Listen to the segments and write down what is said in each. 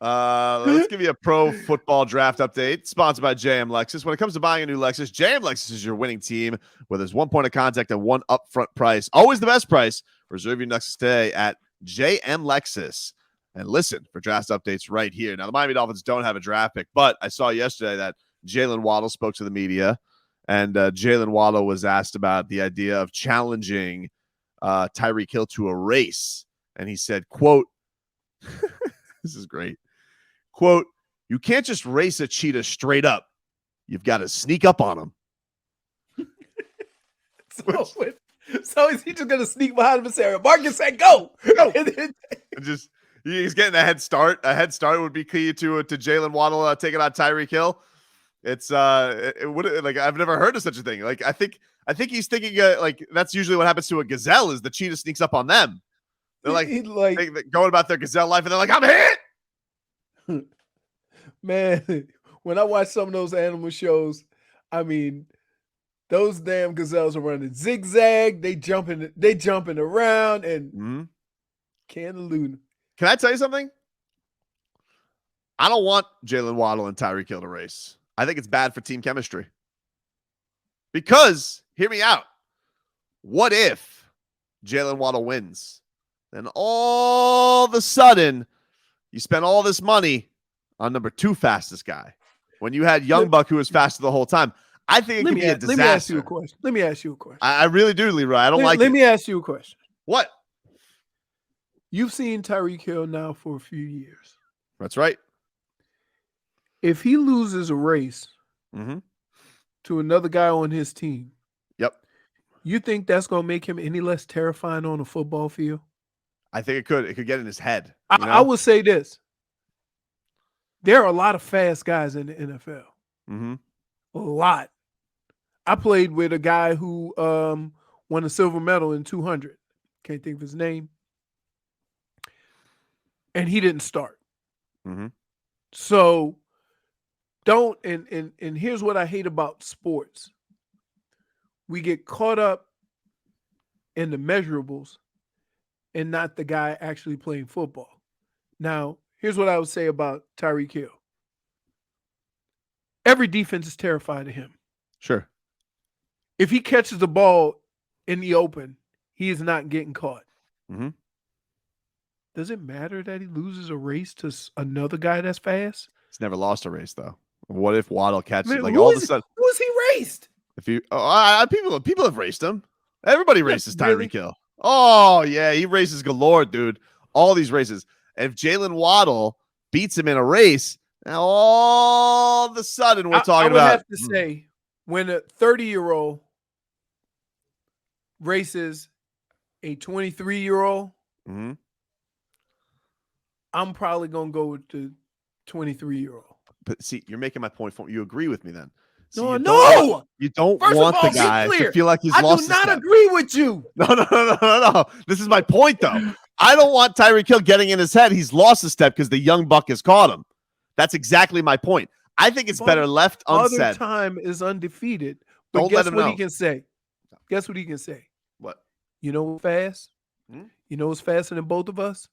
Let's give you a pro football draft update. Sponsored by JM Lexus. When it comes to buying a new Lexus, JM Lexus is your winning team, where there's one point of contact and one upfront price. Always the best price. Reserve your Lexus today at JM Lexus. And listen for draft updates right here. Now, the Miami Dolphins don't have a draft pick, but I saw yesterday that Jaylen Waddle spoke to the media, and Jaylen Waddle was asked about the idea of challenging Tyreek Hill to a race. And he said, quote, this is great. Quote, you can't just race a cheetah straight up. You've got to sneak up on him. So is he just going to sneak behind him and say, Marcus said, go. Just he's getting a head start. A head start would be key to Jaylen Waddle taking on Tyreek Hill. It's it would, like, I've never heard of such a thing. Like, I think he's thinking like that's usually what happens to a gazelle is the cheetah sneaks up on them. They're like going about their gazelle life, and they're like, I'm hit. Man, when I watch some of those animal shows, I mean, those damn gazelles are running zigzag. They jumping around and can't elude them. Can I tell you something? I don't want Jaylen Waddle and Tyreek Hill to race. I think it's bad for team chemistry. Because, hear me out. What if Jaylen Waddle wins? Then all of a sudden, you spend all this money on number 2 fastest guy when you had Young Buck who was faster the whole time. I think it could be a disaster. Let me ask you a question. I really do, Leroy. I don't like it. Let me ask you a question. What? You've seen Tyreek Hill now for a few years. That's right. If he loses a race to another guy on his team, you think that's going to make him any less terrifying on a football field? I think it could. It could get in his head. I would say this. There are a lot of fast guys in the NFL. A lot. I played with a guy who won a silver medal in 200. Can't think of his name. And he didn't start. So don't, and here's what I hate about sports. We get caught up in the measurables and not the guy actually playing football. Now, here's what I would say about Tyreek Hill. Every defense is terrified of him. Sure. If he catches the ball in the open, he is not getting caught. Does it matter that he loses a race to another guy that's fast? He's never lost a race, though. What if Waddle catches Man, like all of a sudden? Who is he raced? If you people have raced him. Everybody races Tyreek Hill. Oh yeah, he races galore, dude. All these races. And if Jaylen Waddle beats him in a race, now all of a sudden we're talking about. I would have to say, when a 30-year-old races a 23-year-old, I'm probably gonna go with the 23-year-old. But see, you're making my point. You agree with me then? See, no. You don't want the guy to feel like he's lost. I do not agree with you. No. This is my point, though. I don't want Tyreek Hill getting in his head. He's lost a step because the young buck has caught him. That's exactly my point. I think it's better left unsaid. Other time is undefeated. But don't guess what he can say? Guess what he can say? What? You know what's fast? You know what's faster than both of us?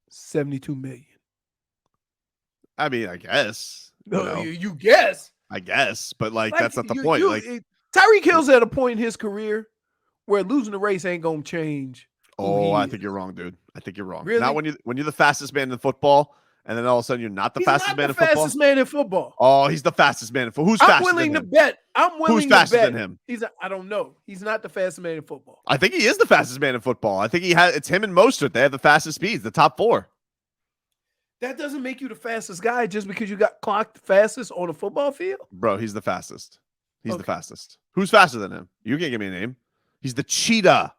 72 million. I mean, I guess. No, you guess. I guess, but like that's not the point. Tyreek Hill's at a point in his career where losing the race ain't gonna change. I think you're wrong, dude. I think you're wrong. Really? Not when you're the fastest man in football, and then all of a sudden you're not the fastest man in football. Fastest man in football. Oh, he's the fastest man in football. Who's faster than him? I'm willing Who's faster to bet. than him? I don't know. He's not the fastest man in football. I think he is the fastest man in football. I think it's him and Mostert. They have the fastest speeds, the top 4. That doesn't make you the fastest guy just because you got clocked fastest on a football field. Bro, he's the fastest. He's the fastest. Who's faster than him? You can't give me a name. He's the cheetah.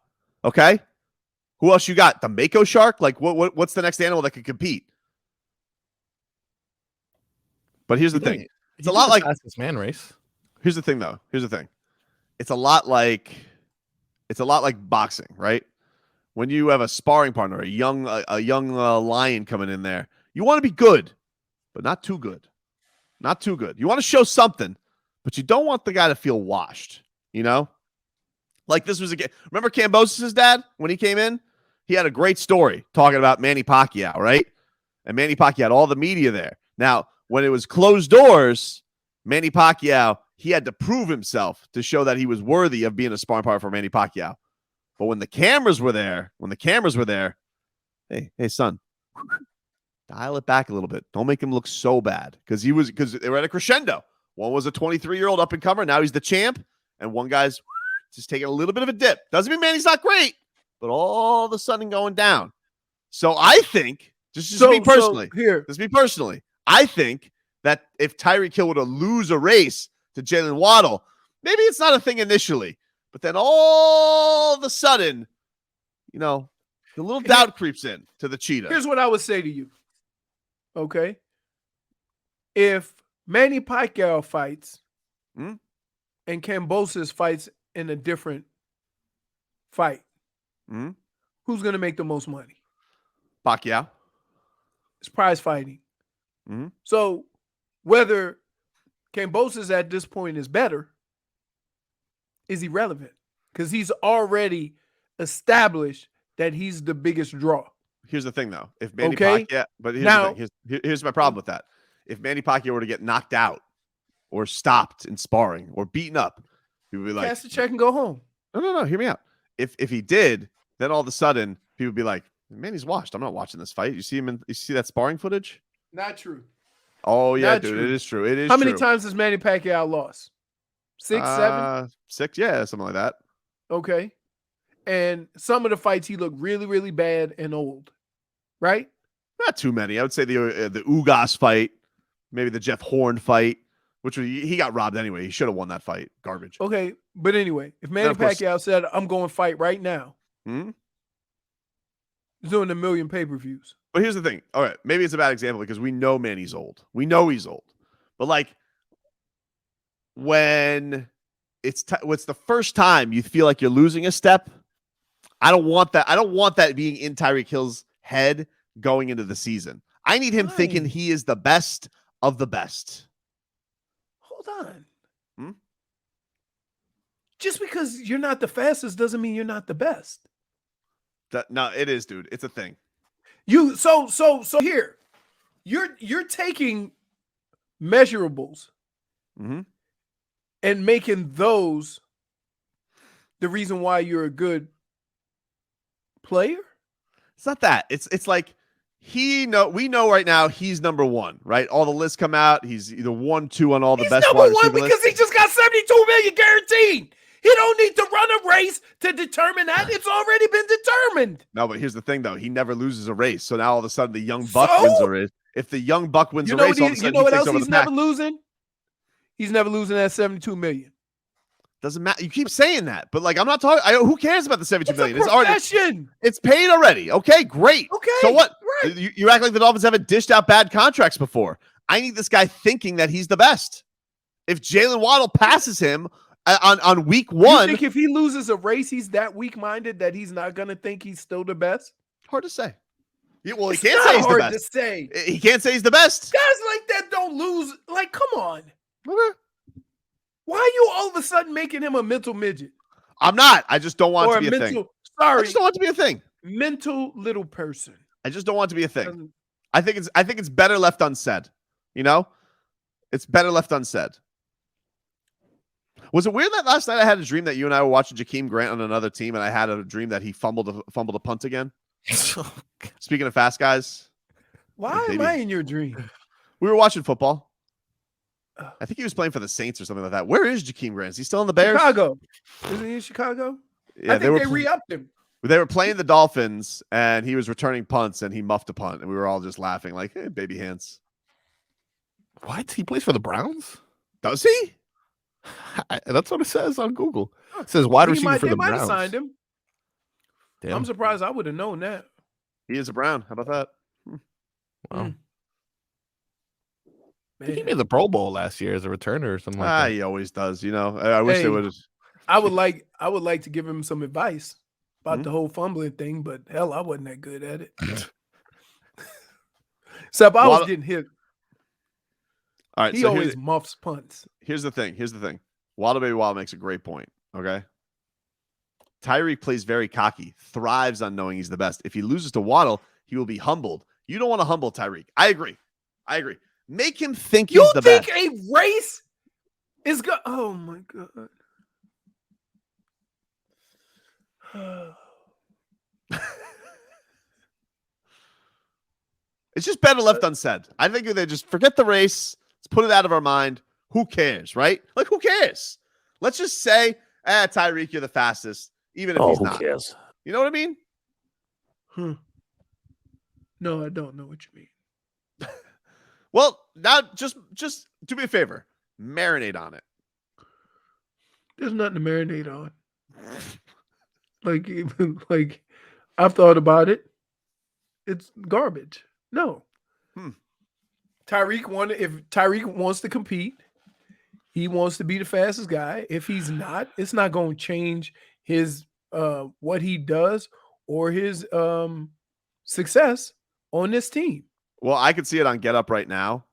Okay. Who else you got? The mako shark? Like what's the next animal that can compete? But here's the thing. It's a lot like fastest man race. Here's the thing, though. It's a lot like boxing, right? When you have a sparring partner, a young lion coming in there, you want to be good, but not too good. Not too good. You want to show something, but you don't want the guy to feel washed, you know? Like this was remember Kambosos' dad when he came in? He had a great story talking about Manny Pacquiao, right? and Manny Pacquiao had all the media there. Now, when it was closed doors, Manny Pacquiao, he had to prove himself to show that he was worthy of being a sparring partner for Manny Pacquiao. But when the cameras were there, hey, son, dial it back a little bit. Don't make him look so bad because they were at a crescendo. One was a 23-year-old up and comer. Now he's the champ, and one guy's just taking a little bit of a dip. Doesn't mean Manny's not great, but all of a sudden going down. So I think, just me personally, I think that if Tyreek Hill were to lose a race to Jaylen Waddle, maybe it's not a thing initially, but then all of a sudden, the little doubt creeps in to the cheetah. Here's what I would say to you. Okay. If Manny Pacquiao fights and Kambosos fights in a different fight, who's going to make the most money? Pacquiao. It's prize fighting. So whether Kambosos at this point is better is irrelevant because he's already established that he's the biggest draw. Here's the thing, though. If Manny Pacquiao, but here's my problem with that. If Manny Pacquiao were to get knocked out or stopped in sparring or beaten up, people would be like, cash the check and go home. No. Hear me out. If he did, then all of a sudden people would be like, Manny's washed. I'm not watching this fight. You see that sparring footage? Not true. Oh yeah, Not dude. true. It is true. It is. How many times has Manny Pacquiao lost? 6, 7? 6, yeah, something like that. Okay. And some of the fights he looked really, really bad and old, right? Not too many. I would say the Ugas fight, maybe the Jeff Horn fight, which he got robbed anyway. He should have won that fight. Garbage. Okay, but anyway, if Manny Pacquiao said, "I'm going to fight right now," he's doing 1 million pay-per-views. But here's the thing. All right, maybe it's a bad example because we know Manny's old. We know he's old. But like when it's the first time you feel like you're losing a step, I don't want that. I don't want that being in Tyreek Hill's head going into the season. I need him thinking he is the best of the best. Hold on. Just because you're not the fastest doesn't mean you're not the best. No, it is, dude. It's a thing. So here, you're taking measurables and making those the reason why you're a good player. It's not that. It's like we know right now he's number one, right? All the lists come out. He's either 1, 2 on all the best. He's number one because he just got 72 million guaranteed. He don't need to run a race to determine that. It's already been determined. No, but here's the thing, though. He never loses a race. So now all of a sudden the young buck wins a race. If the young buck wins a race, all of a sudden you know what else he's never losing? He's never losing that 72 million. Doesn't matter. You keep saying that, but like I'm not talking. Who cares about the 72 million? It's already it's paid already. Okay, great. Okay, so what? Right. You act like the Dolphins haven't dished out bad contracts before. I need this guy thinking that he's the best. If Jaylen Waddle passes him on week 1, you think if he loses a race, he's that weak-minded that he's not gonna think he's still the best? Hard to say. He can't it's say he's the best. Hard to say. He can't say he's the best. Guys like that don't lose. Like, come on. Okay. Why are you all of a sudden making him a mental midget? I'm not. I just don't want it to be a thing. Sorry. I just don't want it to be a thing. Mental little person. I just don't want it to be a thing. I think it's better left unsaid. It's better left unsaid. Was it weird that last night I had a dream that you and I were watching Jakeem Grant on another team, and I had a dream that he fumbled a punt again? Speaking of fast guys, why am I in your dream? We were watching football. I think he was playing for the Saints or something like that. Where is Jakeem Grant? Is he still in the Bears? Chicago. Isn't he in Chicago? Yeah, I think they re-upped him. They were playing the Dolphins, and he was returning punts, and he muffed a punt, and we were all just laughing like, hey, baby hands. What? He plays for the Browns? Does he? That's what it says on Google. It says wide receiver for the Browns. They might have signed him. Damn. I'm surprised I would have known that. He is a Brown. How about that? Wow. He made the Pro Bowl last year as a returner or something like that. He always does. I wish they would have. I would like to give him some advice about the whole fumbling thing, but hell, I wasn't that good at it. Except I was getting hit. All right, he always muffs punts. Here's the thing. Waddle Baby Waddle makes a great point. Okay. Tyreek plays very cocky, thrives on knowing he's the best. If he loses to Waddle, he will be humbled. You don't want to humble Tyreek. I agree. Make him think he's the best. You think a race is good? Oh my God. It's just better left unsaid. I think they just forget the race. Let's put it out of our mind. Who cares, right? Like, who cares? Let's just say, Tyreek, you're the fastest, even if he's not. Who cares? You know what I mean? No, I don't know what you mean. Well, now just do me a favor. Marinate on it. There's nothing to marinate on. Like I've thought about it. It's garbage. No. If Tyreek wants to compete, he wants to be the fastest guy. If he's not, it's not going to change his what he does or his success on this team. Well, I could see it on Get Up right now,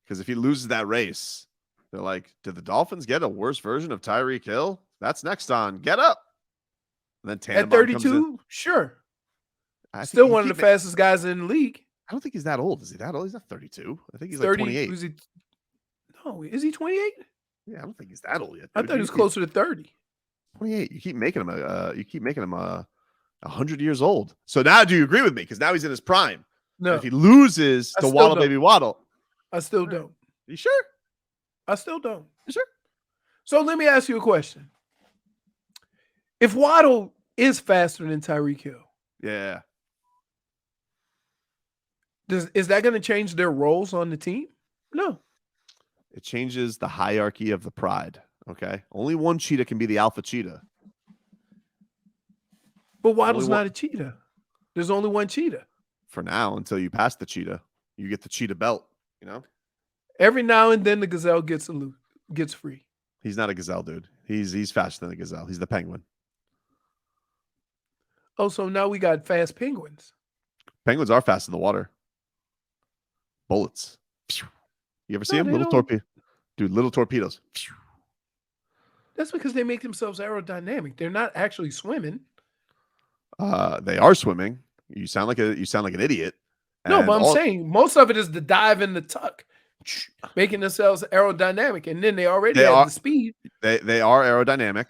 because if he loses that race, they're like, did the Dolphins get a worse version of Tyreek Hill? That's next on Get Up. And then Tannenbaum at 32, sure. Still one of the fastest guys in the league. I don't think he's that old. Is he that old? He's not 32. I think he's 30, like 28. Is he 28? Yeah, I don't think he's that old yet. Dude. I thought he was closer to 30. 28. You keep making him 100 years old. So now, do you agree with me? Because now he's in his prime. No. And if he loses to Waddle, baby Waddle, I still don't. You sure? I still don't. You sure? So let me ask you a question. If Waddle is faster than Tyreek Hill, yeah, is that going to change their roles on the team? No. It changes the hierarchy of the pride. Okay, only one cheetah can be the alpha cheetah. But Waddle's not a cheetah. There's only one cheetah. For now, until you pass the cheetah, you get the cheetah belt. You know. Every now and then the gazelle gets free. He's not a gazelle, dude. He's faster than a gazelle. He's the penguin. Oh, so now we got fast penguins. Penguins are fast in the water. Bullets. You ever see them? Little torpedoes. That's because they make themselves aerodynamic. They're not actually swimming. They are swimming. You sound like an idiot. No, but I'm saying most of it is the dive and the tuck, making themselves aerodynamic, and then they have the speed. They are aerodynamic,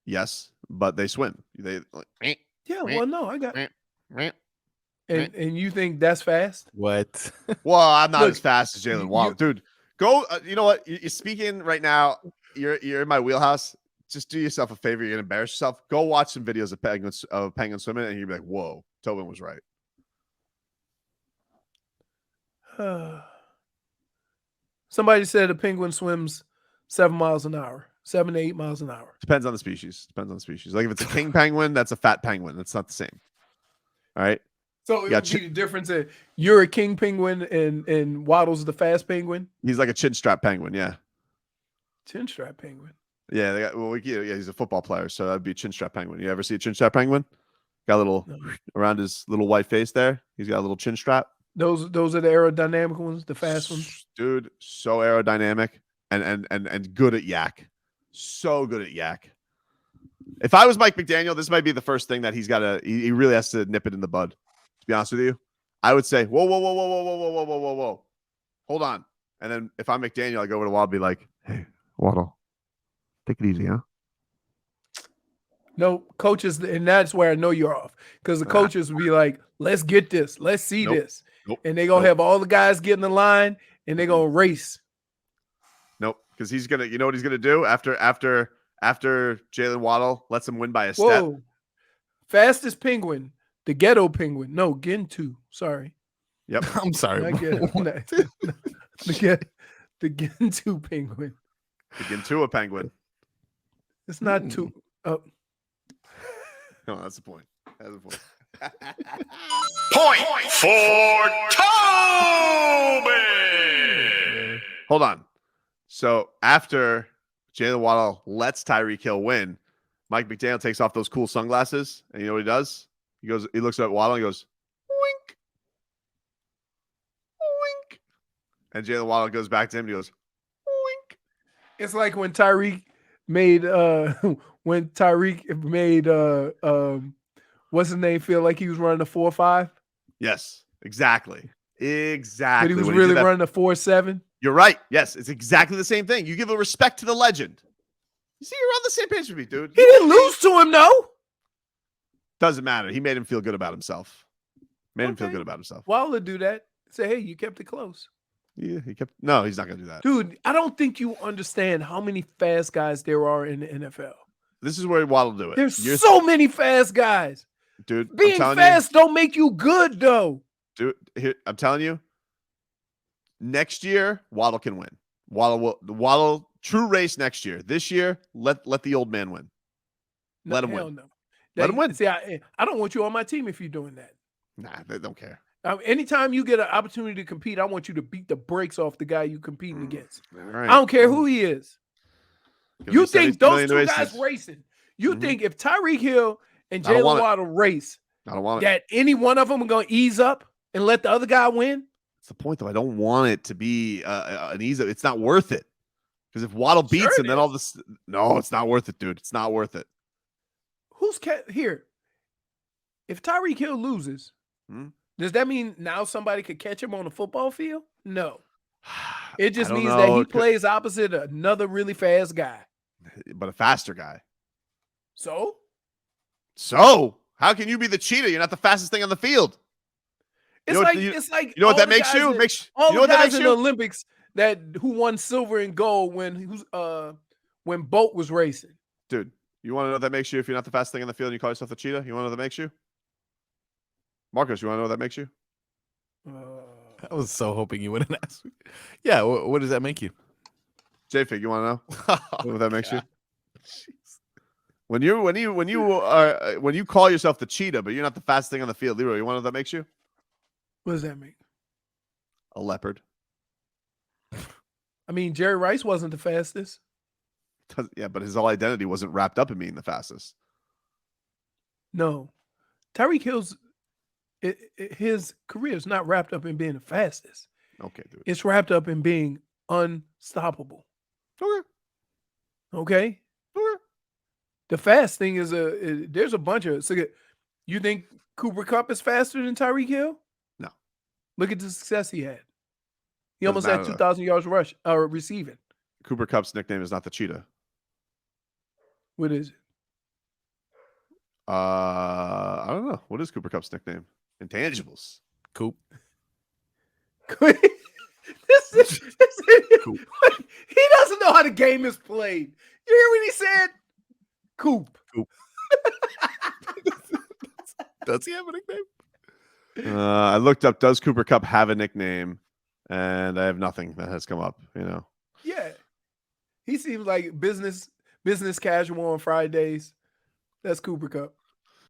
yes, but they swim. Well, no, I got. And you think that's fast? What? Well, I'm not as fast as Jaylen Waddle, dude. Go. You know what? You're speaking right now. You're in my wheelhouse. Just do yourself a favor. You're gonna embarrass yourself. Go watch some videos of penguin swimming, and you'll be like, "Whoa, Tobin was right." Somebody said a penguin swims 7 miles an hour, 7 to 8 miles an hour. Depends on the species. Like if it's a king penguin, that's a fat penguin. It's not the same. All right. So it would be the difference that you're a king penguin and Waddle's the fast penguin. He's like a chin strap penguin. Yeah. Chin strap penguin. Yeah. He's a football player, so that'd be a chin strap penguin. You ever see a chin strap penguin? Got a little around his little white face there. He's got a little chin strap. Those are the aerodynamic ones, the fast ones. Dude, so aerodynamic and good at yak. So good at yak. If I was Mike McDaniel, this might be the first thing that he really has to nip it in the bud. To be honest with you, I would say, whoa. Hold on. And then if I'm McDaniel, I go over to Waddle and be like, hey, Waddle, take it easy, huh? No, coaches, and that's where I know you're off. Because the coaches will be like, let's get this. Let's see this. And they're going to have all the guys get in the line, and they're going to race. Nope. Because he's going to, you know what he's going to do after Jaylen Waddle lets him win by a step? Fastest penguin. The ghetto penguin. No, Gentoo. Sorry. Yep. I'm sorry. The Gentoo penguin. The Gentoo penguin. It's not too. No, that's the point. Point for Tobin. Hold on. So after Jaylen Waddle lets Tyreek Hill win, Mike McDaniel takes off those cool sunglasses, and you know what he does? He looks at Waddle and goes, wink, wink. And Jaylen Waddle goes back to him and he goes, wink. It's like when Tyreek made what's his name feel like he was running a 4.5? Yes, exactly. Exactly. But he was when really did that- running a 4.7. You're right. Yes, it's exactly the same thing. You give a respect to the legend. You see, you're on the same page with me, dude. He didn't lose to him, though. Doesn't matter. He made him feel good about himself. Made him feel Okay. good about himself. Wilder do that. Say, hey, you kept it close. Yeah, he kept. No, he's not going to do that. Dude, I don't think you understand how many fast guys there are in the NFL. This is where Waddle do it. There's so many fast guys. Dude, Being fast don't make you good, though. Dude, here, I'm telling you, next year, Waddle can win. Waddle, true race next year. This year, let the old man win. Let him win. No. Let him win. See, I don't want you on my team if you're doing that. Nah, they don't care. Anytime you get an opportunity to compete, I want you to beat the brakes off the guy you're competing against. Right. I don't care who he is. You think those two guys racing? You think if Tyreek Hill and Jaylen Waddle race, I don't want that any one of them are going to ease up and let the other guy win? That's the point, though. I don't want it to be an easy. It's not worth it. Because if Waddle beats him, then all this. No, it's not worth it, dude. It's not worth it. Here? If Tyreek Hill loses, does that mean now somebody could catch him on the football field? No. It just means that he plays opposite another really fast guy. But a faster guy. So? How can you be the cheetah? You're not the fastest thing on the field. It's like you know what that makes you? All the guys in the Olympics who won silver and gold when Bolt was racing. Dude, you want to know what that makes you if you're not the fastest thing on the field and you call yourself the cheetah? You want to know what that makes you? Marcus, you want to know what that makes you? I was so hoping you wouldn't ask me. Yeah, what does that make you? J-Fig, you want to know what that makes you? Jeez. When you call yourself the cheetah, but you're not the fastest thing on the field, Leroy, you want to know what that makes you? What does that mean? A leopard. I mean, Jerry Rice wasn't the fastest. Yeah, but his whole identity wasn't wrapped up in being the fastest. No. Tyreek Hill's his career is not wrapped up in being the fastest. Okay, dude. It's wrapped up in being unstoppable. Okay? The fast thing is there's a bunch of you think Cooper Kupp is faster than Tyreek Hill? No. Look at the success he had. He almost had 2,000 yards receiving. Cooper Kupp's nickname is not the cheetah. What is it? I don't know. What is Cooper Kupp's nickname? Intangibles. Coop. Coop. He doesn't know how the game is played. You hear what he said? Coop. Does he have a nickname? I looked up, does Cooper Kupp have a nickname? And I have nothing that has come up, Yeah. He seems like business casual on Fridays. That's Cooper Kupp.